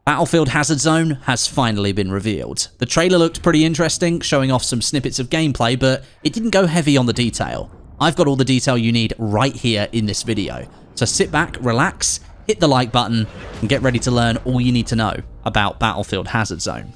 Battlefield Hazard Zone has finally been revealed. The trailer looked pretty interesting, showing off some snippets of gameplay, but it didn't go heavy on the detail. I've got all the detail you need right here in this video. So sit back, relax, hit the like button, and get ready to learn all you need to know about Battlefield Hazard Zone.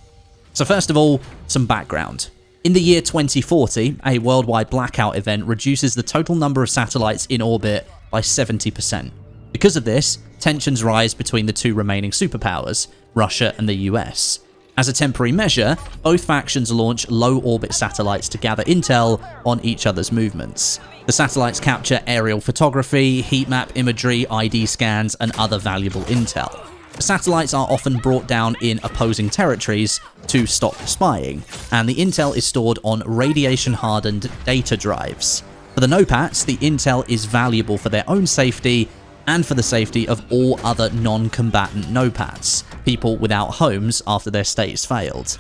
So first of all, some background. In the year 2040, a worldwide blackout event reduces the total number of satellites in orbit by 70%. Because of this, tensions rise between the two remaining superpowers, Russia and the US. As a temporary measure, both factions launch low-orbit satellites to gather intel on each other's movements. The satellites capture aerial photography, heat map imagery, ID scans, and other valuable intel. The satellites are often brought down in opposing territories to stop spying, and the intel is stored on radiation-hardened data drives. For the NOPATs, the intel is valuable for their own safety and for the safety of all other non-combatant NOPATs, people without homes after their states failed.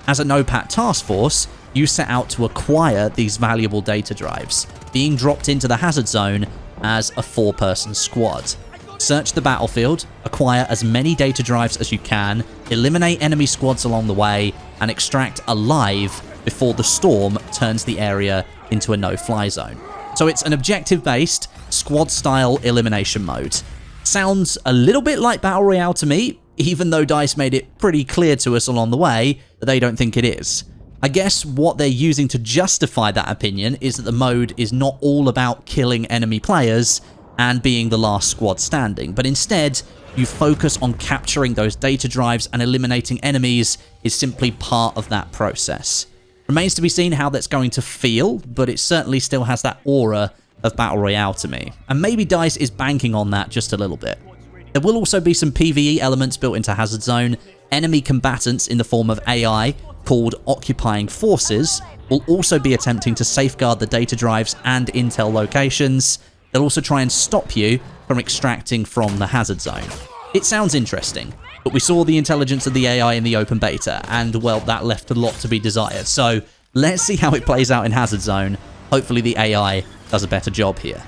As a NOPAT task force, you set out to acquire these valuable data drives, being dropped into the hazard zone as a 4-person squad. Search the battlefield, acquire as many data drives as you can, eliminate enemy squads along the way, and extract alive before the storm turns the area into a no-fly zone. So it's an objective-based, squad-style elimination mode. Sounds a little bit like Battle Royale to me, even though DICE made it pretty clear to us along the way that they don't think it is. I guess what they're using to justify that opinion is that the mode is not all about killing enemy players and being the last squad standing, but instead, you focus on capturing those data drives, and eliminating enemies is simply part of that process. Remains to be seen how that's going to feel, but it certainly still has that aura of Battle Royale to me, and maybe DICE is banking on that just a little bit. There will also be some PvE elements built into Hazard Zone. Enemy combatants in the form of AI, called Occupying Forces, will also be attempting to safeguard the data drives and intel locations. They'll also try and stop you from extracting from the Hazard Zone. It sounds interesting, but we saw the intelligence of the AI in the open beta, and well, that left a lot to be desired. So let's see how it plays out in Hazard Zone. Hopefully the AI does a better job here.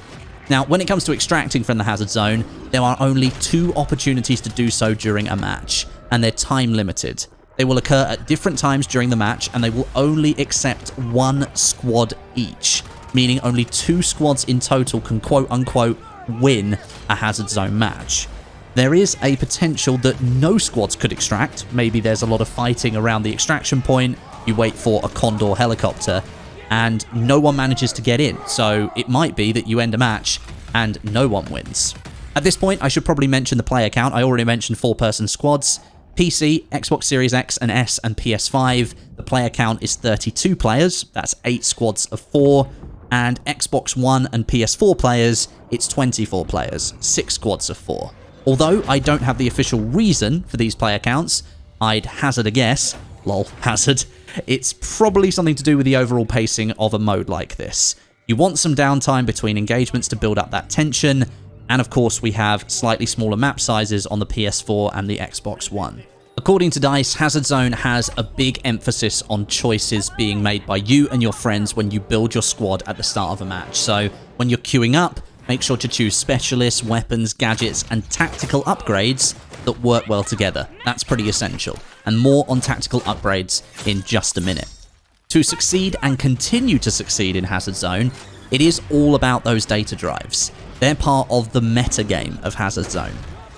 Now, when it comes to extracting from the Hazard Zone, there are only 2 opportunities to do so during a match, and they're time limited. They will occur at different times during the match, and they will only accept 1 squad each, meaning only 2 squads in total can quote-unquote win a Hazard Zone match. There is a potential that no squads could extract. Maybe there's a lot of fighting around the extraction point, you wait for a Condor helicopter, and no one manages to get in, so it might be that you end a match and no one wins. At this point, I should probably mention the player count. I already mentioned 4-person squads. PC, Xbox Series X and S, and PS5, the player count is 32 players, that's 8 squads of 4, and Xbox One and PS4 players, it's 24 players, 6 squads of 4. Although I don't have the official reason for these player counts, I'd hazard a guess, lol, hazard, it's probably something to do with the overall pacing of a mode like this. You want some downtime between engagements to build up that tension, and of course we have slightly smaller map sizes on the PS4 and the Xbox One. According to DICE, Hazard Zone has a big emphasis on choices being made by you and your friends when you build your squad at the start of a match. So when you're queuing up, make sure to choose specialists, weapons, gadgets, and tactical upgrades that work well together. That's pretty essential. And more on tactical upgrades in just a minute. To succeed and continue to succeed in Hazard Zone, it is all about those data drives. They're part of the meta game of Hazard Zone.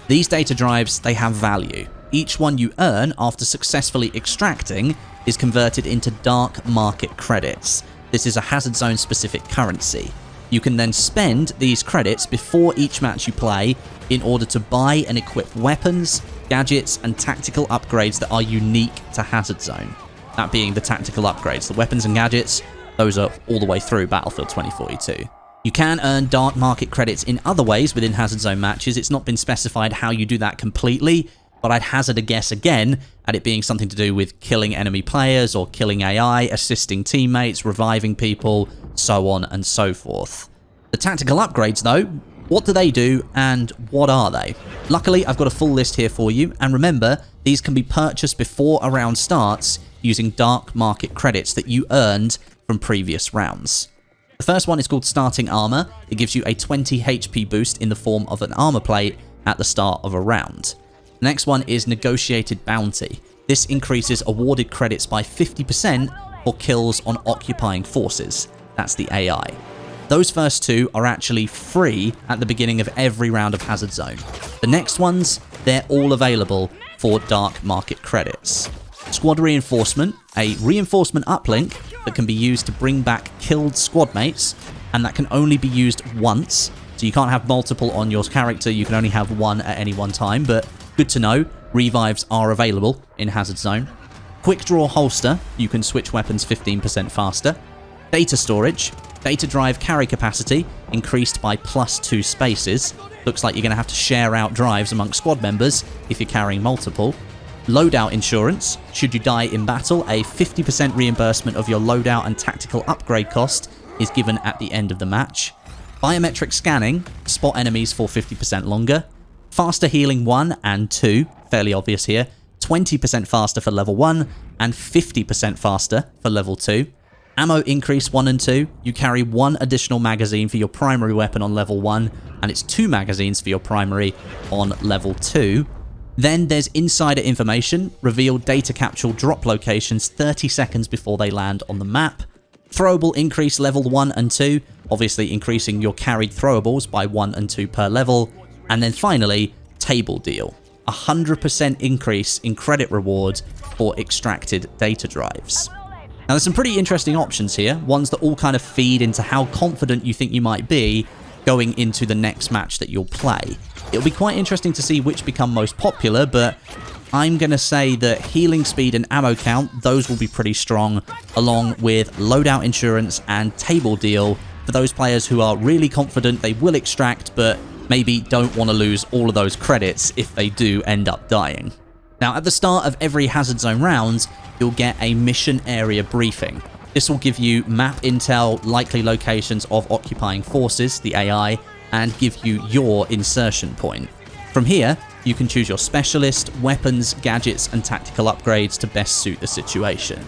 These data drives, they have value. Each one you earn after successfully extracting is converted into dark market credits. This is a Hazard Zone specific currency. You can then spend these credits before each match you play in order to buy and equip weapons, gadgets, and tactical upgrades that are unique to Hazard Zone. That being the tactical upgrades, the weapons and gadgets, those are all the way through Battlefield 2042. You can earn dark market credits in other ways within Hazard Zone matches. It's not been specified how you do that completely, but I'd hazard a guess again at it being something to do with killing enemy players or killing AI, assisting teammates, reviving people, so on and so forth. The tactical upgrades though, what do they do and what are they? Luckily, I've got a full list here for you, and remember, these can be purchased before a round starts using dark market credits that you earned from previous rounds. The first one is called Starting Armor. It gives you a 20 HP boost in the form of an armor plate at the start of a round. The next one is Negotiated Bounty. This increases awarded credits by 50% for kills on occupying forces. That's the AI. Those first two are actually free at the beginning of every round of Hazard Zone. The next ones, they're all available for dark market credits. Squad Reinforcement, a reinforcement uplink that can be used to bring back killed squad mates, and that can only be used once. So you can't have multiple on your character, you can only have one at any one time, but good to know, revives are available in Hazard Zone. Quick Draw Holster, you can switch weapons 15% faster. Data Storage, data drive carry capacity increased by +2 spaces. Looks like you're going to have to share out drives amongst squad members if you're carrying multiple. Loadout Insurance, should you die in battle, a 50% reimbursement of your loadout and tactical upgrade cost is given at the end of the match. Biometric Scanning, spot enemies for 50% longer. Faster Healing 1 and 2, fairly obvious here, 20% faster for level 1 and 50% faster for level 2. Ammo Increase 1 and 2, you carry 1 additional magazine for your primary weapon on level 1, and it's 2 magazines for your primary on level 2. Then there's Insider Information, reveal data capsule drop locations 30 seconds before they land on the map. Throwable Increase level 1 and 2, obviously increasing your carried throwables by 1 and 2 per level. And then finally, Table Deal, 100% increase in credit reward for extracted data drives. Now there's some pretty interesting options here, ones that all kind of feed into how confident you think you might be going into the next match that you'll play. It'll be quite interesting to see which become most popular, but I'm going to say that healing speed and ammo count, those will be pretty strong, along with loadout insurance and table deal for those players who are really confident they will extract, but maybe don't want to lose all of those credits if they do end up dying. Now, at the start of every Hazard Zone round, you'll get a mission area briefing. This will give you map intel, likely locations of occupying forces, the AI, and give you your insertion point. From here, you can choose your specialist, weapons, gadgets, and tactical upgrades to best suit the situation.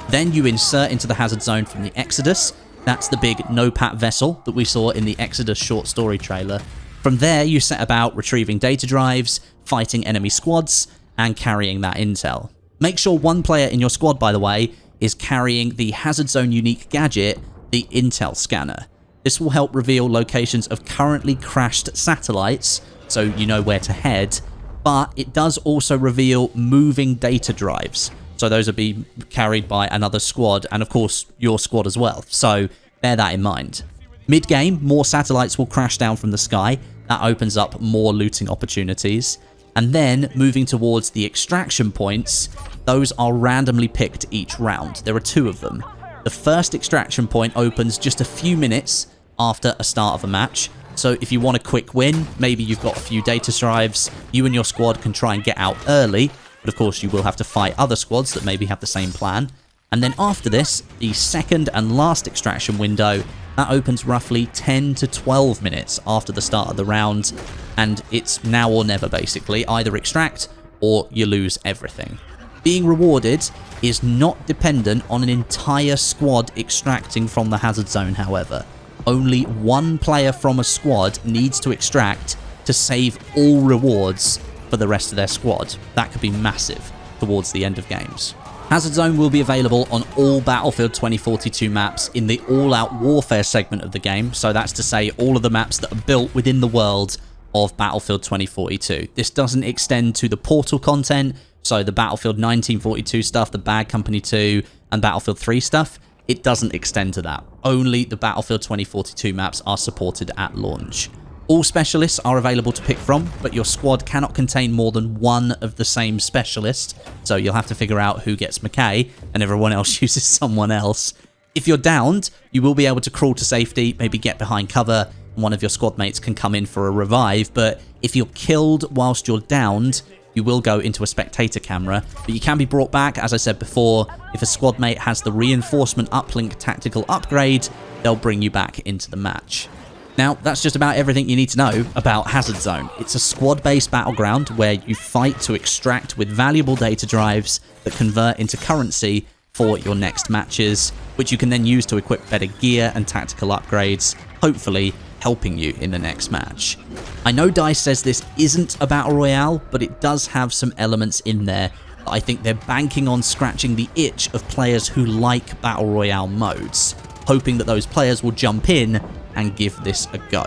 Then you insert into the Hazard Zone from the Exodus. That's the big no-pat vessel that we saw in the Exodus short story trailer. From there, you set about retrieving data drives, fighting enemy squads, and carrying that intel. Make sure one player in your squad, by the way, is carrying the Hazard Zone unique gadget, the Intel Scanner. This will help reveal locations of currently crashed satellites, so you know where to head, but it does also reveal moving data drives. So those will be carried by another squad, and of course your squad as well, so bear that in mind. Mid-game, more satellites will crash down from the sky. That opens up more looting opportunities. And then, moving towards the extraction points, those are randomly picked each round. There are 2 of them. The first extraction point opens just a few minutes after a start of a match. So if you want a quick win, maybe you've got a few data drives, you and your squad can try and get out early, but of course you will have to fight other squads that maybe have the same plan. And then after this, the second and last extraction window, that opens roughly 10 to 12 minutes after the start of the round, and it's now or never basically. Either extract or you lose everything. Being rewarded is not dependent on an entire squad extracting from the Hazard Zone, however. Only one player from a squad needs to extract to save all rewards for the rest of their squad. That could be massive towards the end of games. Hazard Zone will be available on all Battlefield 2042 maps in the all-out warfare segment of the game, so that's to say all of the maps that are built within the world of Battlefield 2042. This doesn't extend to the Portal content, so the Battlefield 1942 stuff, the Bad Company 2, and Battlefield 3 stuff, it doesn't extend to that. Only the Battlefield 2042 maps are supported at launch. All specialists are available to pick from, but your squad cannot contain more than one of the same specialist, so you'll have to figure out who gets McKay, and everyone else uses someone else. If you're downed, you will be able to crawl to safety, maybe get behind cover, and one of your squad mates can come in for a revive, but if you're killed whilst you're downed, you will go into a spectator camera, but you can be brought back, as I said before. If a squad mate has the reinforcement uplink tactical upgrade, they'll bring you back into the match. Now, that's just about everything you need to know about Hazard Zone. It's a squad-based battleground where you fight to extract with valuable data drives that convert into currency for your next matches, which you can then use to equip better gear and tactical upgrades, hopefully helping you in the next match. I know DICE says this isn't a Battle Royale, but it does have some elements in there that I think they're banking on scratching the itch of players who like Battle Royale modes, hoping that those players will jump in and give this a go.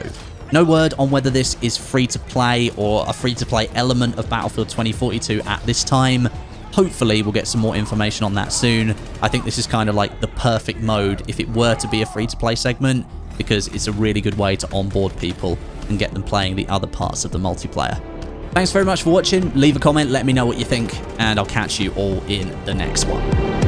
No word on whether this is free-to-play or a free-to-play element of Battlefield 2042 at this time. Hopefully we'll get some more information on that soon. I think this is kind of like the perfect mode if it were to be a free-to-play segment, because it's a really good way to onboard people and get them playing the other parts of the multiplayer. Thanks very much for watching. Leave a comment, let me know what you think, and I'll catch you all in the next one.